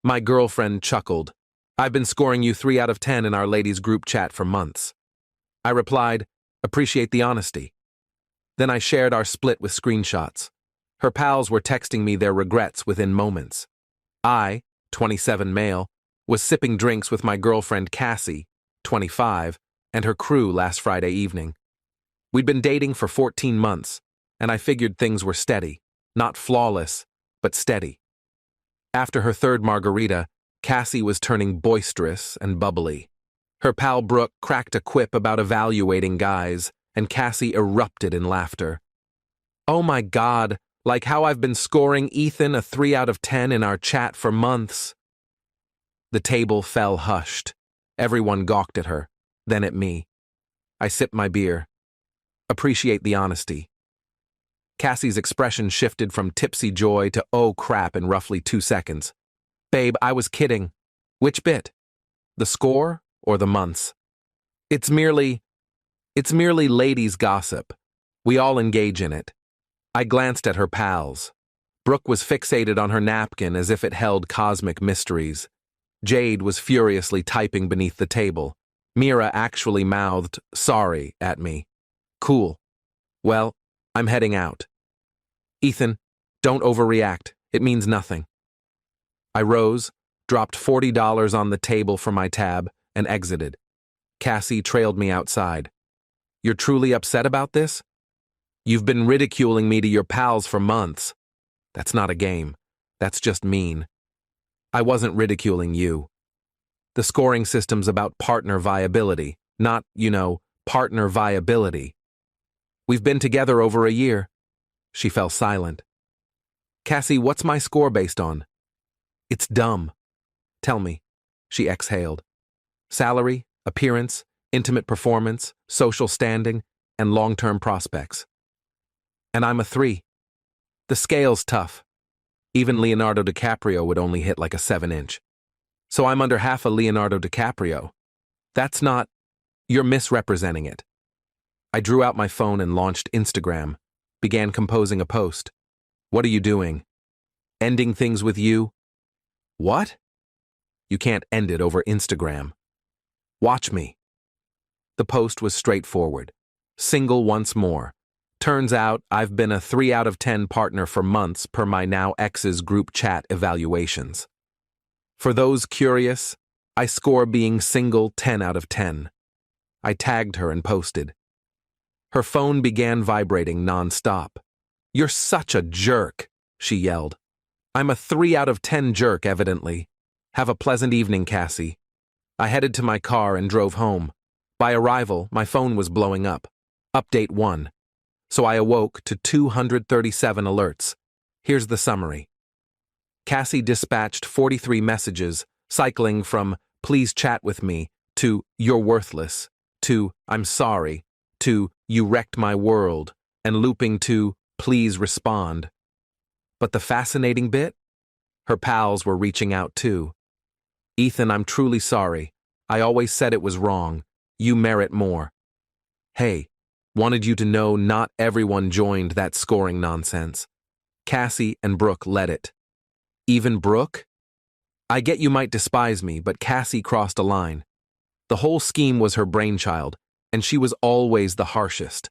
My girlfriend chuckled. I've been scoring you 3 out of 10 in our ladies' group chat for months. I replied, appreciate the honesty. Then I shared our split with screenshots. Her pals were texting me their regrets within moments. I, 27 male, was sipping drinks with my girlfriend Cassie, 25, and her crew last Friday evening. We'd been dating for 14 months, and I figured things were steady, not flawless, but steady. After her third margarita, Cassie was turning boisterous and bubbly. Her pal Brooke cracked a quip about evaluating guys, and Cassie erupted in laughter. Oh my God, like how I've been scoring Ethan a 3 out of 10 in our chat for months. The table fell hushed. Everyone gawked at her, then at me. I sipped my beer. Appreciate the honesty. Cassie's expression shifted from tipsy joy to oh crap in roughly 2 seconds. Babe, I was kidding. Which bit? The score or the months? It's merely ladies' gossip. We all engage in it. I glanced at her pals. Brooke was fixated on her napkin as if it held cosmic mysteries. Jade was furiously typing beneath the table. Mira actually mouthed, sorry, at me. Cool. Well, I'm heading out. Ethan, don't overreact. It means nothing. I rose, dropped $40 on the table for my tab, and exited. Cassie trailed me outside. You're truly upset about this? You've been ridiculing me to your pals for months. That's not a game. That's just mean. I wasn't ridiculing you. The scoring system's about partner viability, not, partner viability. We've been together over a year. She fell silent. Cassie, what's my score based on? It's dumb. Tell me. She exhaled. Salary, appearance, intimate performance, social standing, and long-term prospects. And I'm a 3. The scale's tough. Even Leonardo DiCaprio would only hit like a 7-inch. So I'm under half a Leonardo DiCaprio. That's not... You're misrepresenting it. I drew out my phone and launched Instagram, began composing a post. What are you doing? Ending things with you? What? You can't end it over Instagram. Watch me. The post was straightforward. Single once more. Turns out I've been a 3 out of 10 partner for months per my now ex's group chat evaluations. For those curious, I score being single 10 out of 10. I tagged her and posted. Her phone began vibrating nonstop. You're such a jerk, she yelled. I'm a 3 out of 10 jerk, evidently. Have a pleasant evening, Cassie. I headed to my car and drove home. By arrival, my phone was blowing up. Update 1. So I awoke to 237 alerts. Here's the summary. Cassie dispatched 43 messages, cycling from please chat with me to you're worthless, to I'm sorry, to you wrecked my world, and looping to please respond. But the fascinating bit? Her pals were reaching out too. Ethan, I'm truly sorry. I always said it was wrong. You merit more. Hey, wanted you to know not everyone joined that scoring nonsense. Cassie and Brooke led it. Even Brooke? I get you might despise me, but Cassie crossed a line. The whole scheme was her brainchild, and she was always the harshest.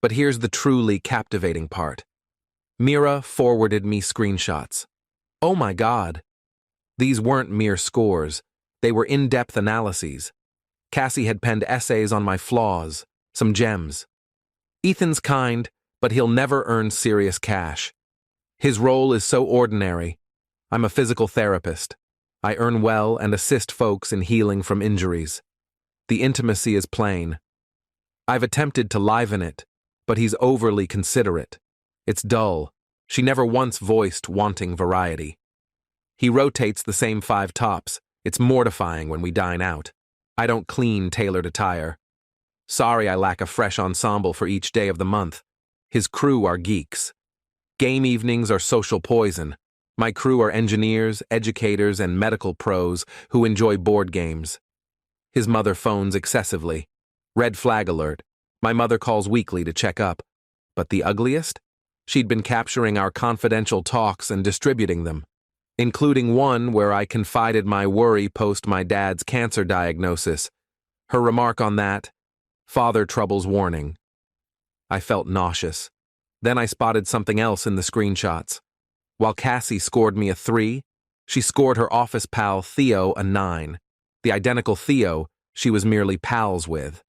But here's the truly captivating part. Mira forwarded me screenshots. Oh my God. These weren't mere scores. They were in-depth analyses. Cassie had penned essays on my flaws, some gems. Ethan's kind, but he'll never earn serious cash. His role is so ordinary. I'm a physical therapist. I earn well and assist folks in healing from injuries. The intimacy is plain. I've attempted to liven it, but he's overly considerate. It's dull. She never once voiced wanting variety. He rotates the same 5 tops. It's mortifying when we dine out. I don't clean tailored attire. Sorry I lack a fresh ensemble for each day of the month. His crew are geeks. Game evenings are social poison. My crew are engineers, educators, and medical pros who enjoy board games. His mother phones excessively. Red flag alert. My mother calls weekly to check up. But the ugliest? She'd been capturing our confidential talks and distributing them. including one where I confided my worry post my dad's cancer diagnosis. Her remark on that, father troubles warning. I felt nauseous. Then I spotted something else in the screenshots. While Cassie scored me a 3, she scored her office pal Theo a 9. The identical Theo she was merely pals with.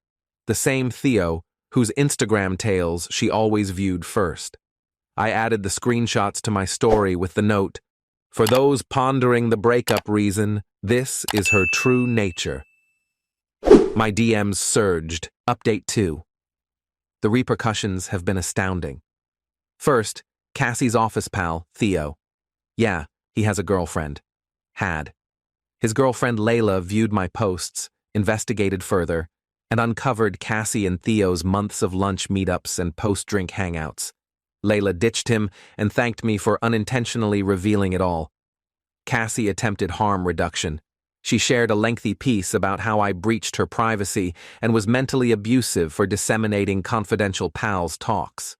The same Theo whose Instagram tales she always viewed first. I added the screenshots to my story with the note, "For those pondering the breakup reason, this is her true nature." My DMs surged. Update 2. The repercussions have been astounding. First, Cassie's office pal, Theo. Yeah, he has a girlfriend. Had. His girlfriend Layla viewed my posts, investigated further, and uncovered Cassie and Theo's months of lunch meetups and post-drink hangouts. Layla ditched him and thanked me for unintentionally revealing it all. Cassie attempted harm reduction. She shared a lengthy piece about how I breached her privacy and was mentally abusive for disseminating confidential pals' talks.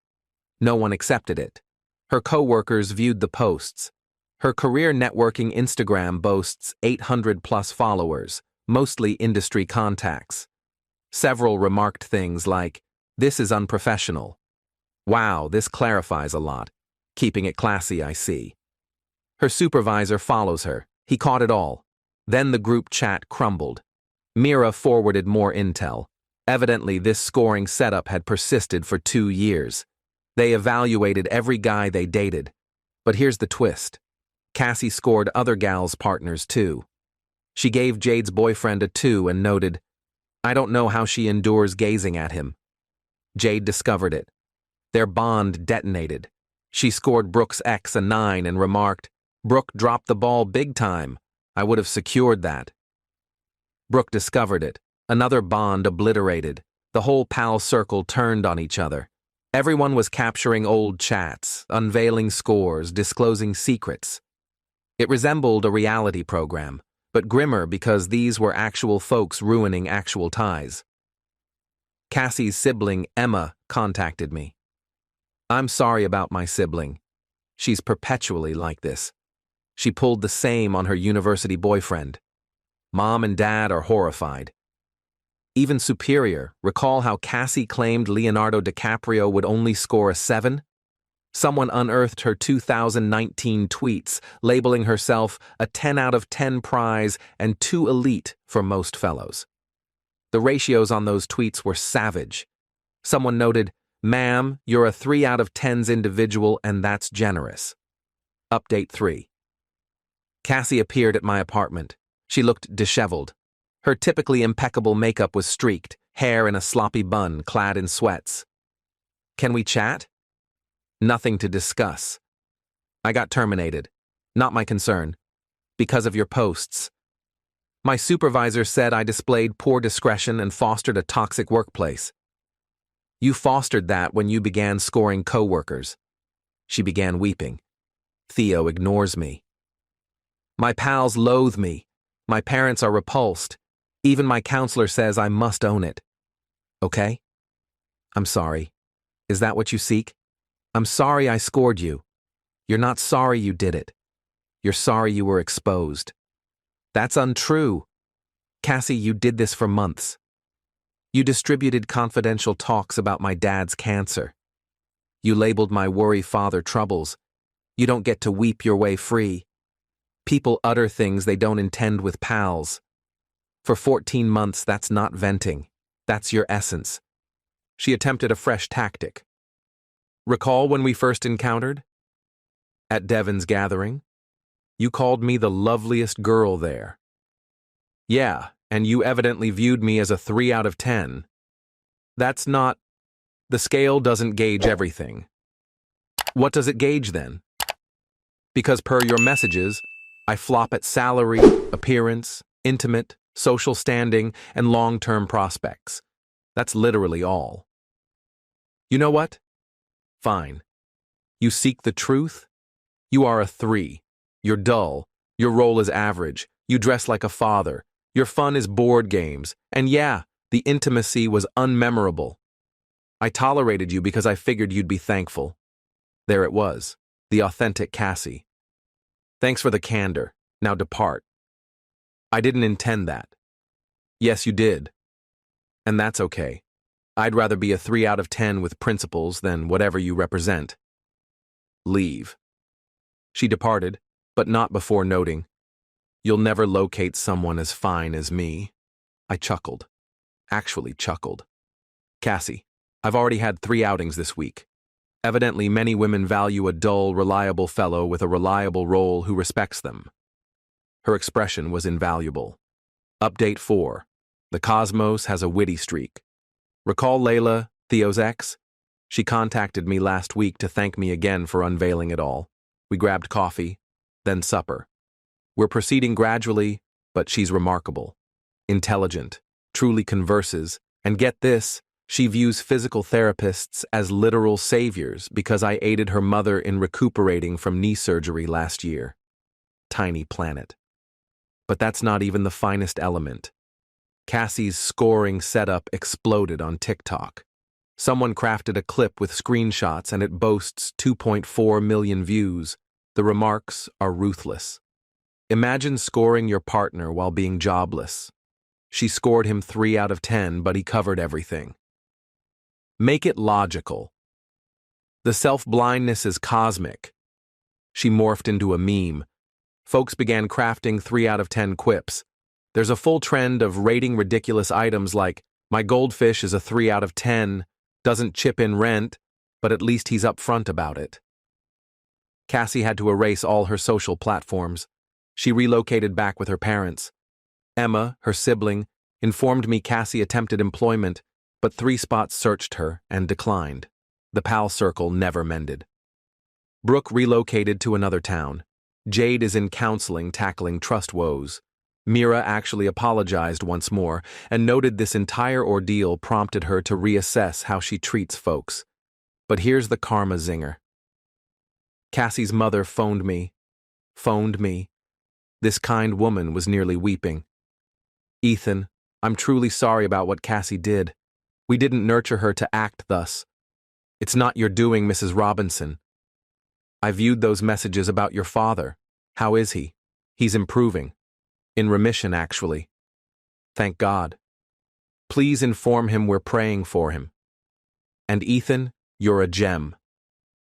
No one accepted it. Her co-workers viewed the posts. Her career networking Instagram boasts 800+ followers, mostly industry contacts. Several remarked things like, "This is unprofessional." "Wow, this clarifies a lot. Keeping it classy, I see." Her supervisor follows her. He caught it all. Then the group chat crumbled. Mira forwarded more intel. Evidently, this scoring setup had persisted for 2 years. They evaluated every guy they dated. But here's the twist. Cassie scored other gals' partners too. She gave Jade's boyfriend a 2 and noted, "I don't know how she endures gazing at him." Jade discovered it. Their bond detonated. She scored Brooke's ex a 9 and remarked, "Brooke dropped the ball big time. I would have secured that." Brooke discovered it. Another bond obliterated. The whole pal circle turned on each other. Everyone was capturing old chats, unveiling scores, disclosing secrets. It resembled a reality program, but grimmer because these were actual folks ruining actual ties. Cassie's sibling, Emma, contacted me. "I'm sorry about my sibling. She's perpetually like this. She pulled the same on her university boyfriend. Mom and Dad are horrified." Even superior, recall how Cassie claimed Leonardo DiCaprio would only score a 7? Someone unearthed her 2019 tweets, labeling herself a 10 out of 10 prize and too elite for most fellows. The ratios on those tweets were savage. Someone noted, "Ma'am, you're a 3 out of 10's individual and that's generous." Update 3. Cassie appeared at my apartment. She looked disheveled. Her typically impeccable makeup was streaked, hair in a sloppy bun, clad in sweats. "Can we chat?" "Nothing to discuss." "I got terminated. Not my concern. Because of your posts. My supervisor said I displayed poor discretion and fostered a toxic workplace." "You fostered that when you began scoring co-workers." She began weeping. "Theo ignores me. My pals loathe me. My parents are repulsed. Even my counselor says I must own it." "Okay? I'm sorry. Is that what you seek? I'm sorry I scored you. You're not sorry you did it. You're sorry you were exposed." "That's untrue. Cassie, you did this for months. You distributed confidential talks about my dad's cancer. You labeled my worry father troubles. You don't get to weep your way free. People utter things they don't intend with pals. For 14 months, that's not venting. That's your essence." She attempted a fresh tactic. "Recall when we first encountered? At Devin's gathering? You called me the loveliest girl there. Yeah, and you evidently viewed me as a 3 out of 10. That's not... The scale doesn't gauge everything. What does it gauge then? Because per your messages, I flop at salary, appearance, intimate, social standing, and long-term prospects. That's literally all. You know what? Fine. You seek the truth? You are a 3. You're dull. Your role is average. You dress like a father. Your fun is board games. And yeah, the intimacy was unmemorable. I tolerated you because I figured you'd be thankful." There it was, the authentic Cassie. Thanks for the candor. Now depart. I didn't intend that. Yes, you did. And that's okay. I'd rather be a 3 out of 10 with principles than whatever you represent. Leave. She departed, but not before noting, "You'll never locate someone as fine as me." I chuckled. Actually chuckled. Cassie, I've already had 3 outings this week. Evidently, many women value a dull, reliable fellow with a reliable role who respects them. Her expression was invaluable. Update 4. The Cosmos has a witty streak. Recall Layla, Theo's ex? She contacted me last week to thank me again for unveiling it all. We grabbed coffee, then supper. We're proceeding gradually, but she's remarkable. Intelligent, truly converses, and get this, she views physical therapists as literal saviors because I aided her mother in recuperating from knee surgery last year. Tiny planet. But that's not even the finest element. Cassie's scoring setup exploded on TikTok. Someone crafted a clip with screenshots and it boasts 2.4 million views. The remarks are ruthless. Imagine scoring your partner while being jobless. She scored him 3 out of 10, but he covered everything. Make it logical. The self-blindness is cosmic. She morphed into a meme. Folks began crafting 3 out of 10 quips. There's a full trend of rating ridiculous items like, "My goldfish is a 3 out of 10, doesn't chip in rent, but at least he's upfront about it." Cassie had to erase all her social platforms. She relocated back with her parents. Emma, her sibling, informed me Cassie attempted employment, but 3 spots searched her and declined. The pal circle never mended. Brooke relocated to another town. Jade is in counseling tackling trust woes. Mira actually apologized once more and noted this entire ordeal prompted her to reassess how she treats folks. But here's the karma zinger. Cassie's mother phoned me. This kind woman was nearly weeping. "Ethan, I'm truly sorry about what Cassie did. We didn't nurture her to act thus. It's not your doing, Mrs. Robinson. I viewed those messages about your father. How is he? He's improving. In remission, actually. Thank God. Please inform him we're praying for him. And Ethan, you're a gem.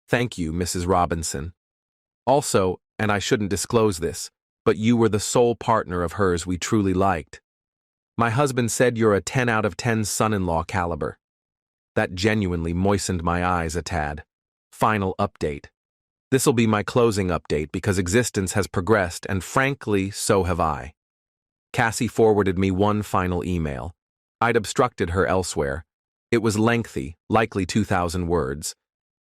Thank you, Mrs. Robinson. Also, and I shouldn't disclose this, but you were the sole partner of hers we truly liked. My husband said you're a 10 out of 10 son-in-law caliber. That genuinely moistened my eyes a tad. Final update. This'll be my closing update because existence has progressed and frankly, so have I. Cassie forwarded me one final email. I'd obstructed her elsewhere. It was lengthy, likely 2,000 words.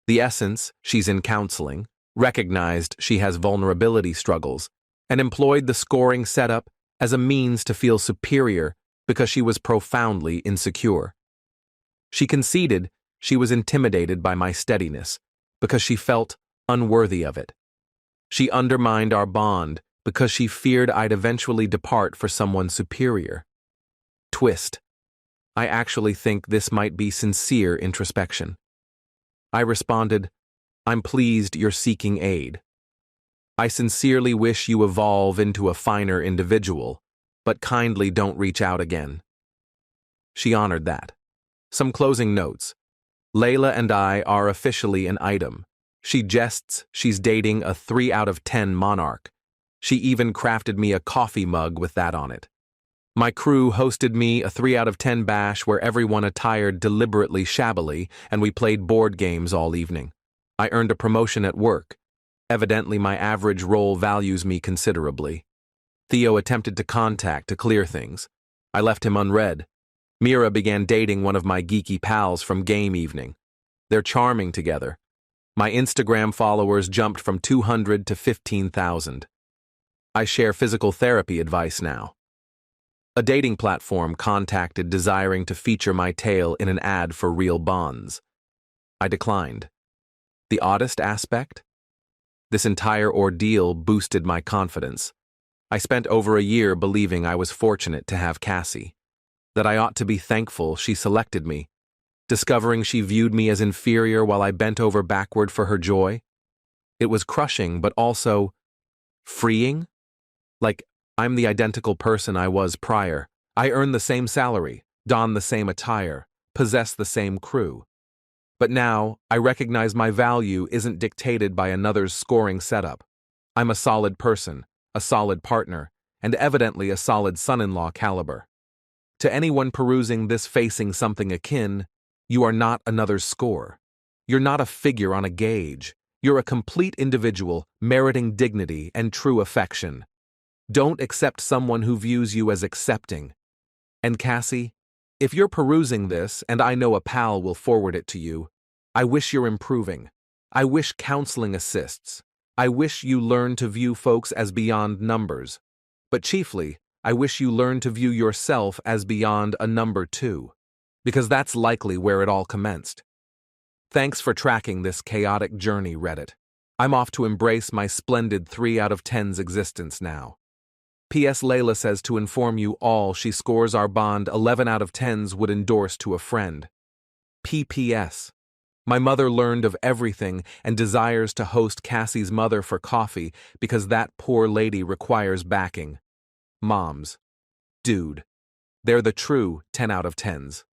The essence, she's in counseling, recognized she has vulnerability struggles, and employed the scoring setup as a means to feel superior because she was profoundly insecure. She conceded she was intimidated by my steadiness because she felt unworthy of it. She undermined our bond because she feared I'd eventually depart for someone superior. Twist. I actually think this might be sincere introspection. I responded, "I'm pleased you're seeking aid. I sincerely wish you evolve into a finer individual, but kindly don't reach out again." She honored that. Some closing notes. Layla and I are officially an item. She jests she's dating a 3 out of 10 monarch. She even crafted me a coffee mug with that on it. My crew hosted me a 3 out of 10 bash where everyone attired deliberately shabbily and we played board games all evening. I earned a promotion at work. Evidently my average role values me considerably. Theo attempted to contact to clear things. I left him unread. Mira began dating one of my geeky pals from game evening. They're charming together. My Instagram followers jumped from 200 to 15,000. I share physical therapy advice now. A dating platform contacted desiring to feature my tale in an ad for real bonds. I declined. The oddest aspect? This entire ordeal boosted my confidence. I spent over a year believing I was fortunate to have Cassie, that I ought to be thankful she selected me, discovering she viewed me as inferior while I bent over backward for her joy. It was crushing, but also Freeing? Like, I'm the identical person I was prior. I earn the same salary, don the same attire, possess the same crew. But now, I recognize my value isn't dictated by another's scoring setup. I'm a solid person, a solid partner, and evidently a solid son-in-law caliber. To anyone perusing this facing something akin, you are not another's score. You're not a figure on a gauge. You're a complete individual, meriting dignity and true affection. Don't accept someone who views you as accepting. And Cassie, if you're perusing this and I know a pal will forward it to you, I wish you're improving. I wish counseling assists. I wish you learn to view folks as beyond numbers. But chiefly, I wish you learn to view yourself as beyond a number too. Because that's likely where it all commenced. Thanks for tracking this chaotic journey, Reddit. I'm off to embrace my splendid 3 out of 10's existence now. P.S. Layla says to inform you all she scores our bond 11 out of 10's would endorse to a friend. P.P.S. My mother learned of everything and desires to host Cassie's mother for coffee because that poor lady requires backing. Moms. Dude. They're the true 10 out of 10's.